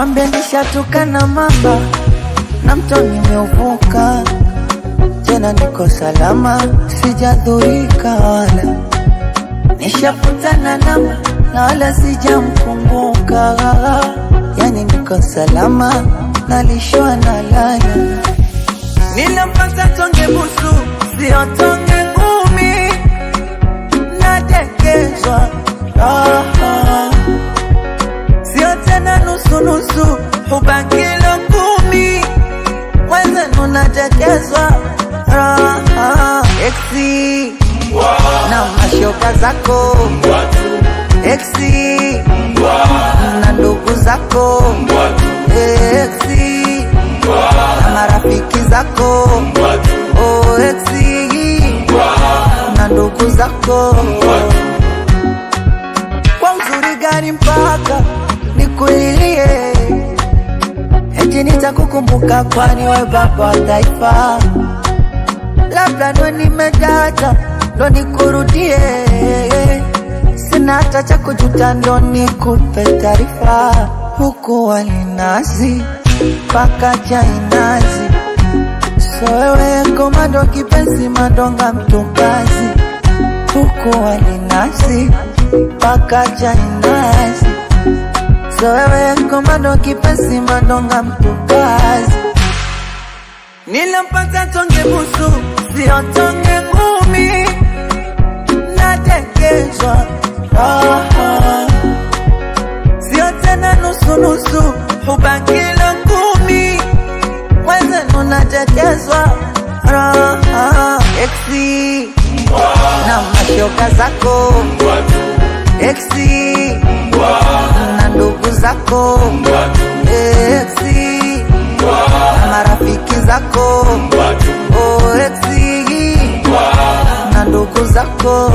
mwambie nishatoka na mamba na mto nimeuvuka, tena niko salama, sijadhurika wala nishaputana namba na wala sijamkumbuka. Yani niko salama, nalishwa na lala. Nilimpata tonge busu, sio tonge ngumi, nadekezwa sio tena nusu nusu, hubakilo 10, wenzenu nadekezwa Exi na mashoka zako Exi na ndugu zako Exi na marafiki zako Exi na ndugu zako. Kwa uzuri gani mpaka nikulilie, eti nitakukumbuka kwani we baba wa taifa. Labda ndo nimedata, ndo nikurudie, sina hata cha kujuta, ndo nikupe taarifa. Huku walinazi paka chainazi, so wewe komando kipenzi madonga mtukazi. Huku walinazi paka chainazi, so wewe komando kipenzi madonga mtukazi. Nilimpata tonge busu, sio tonge ngumi, nadekezwa sio tena nusu nusu, hubakilo 10, wenzenu nadekezwa Exi na mashoka zako Exi na ndugu zako Exi na marafiki zako Exi na ndugu zako.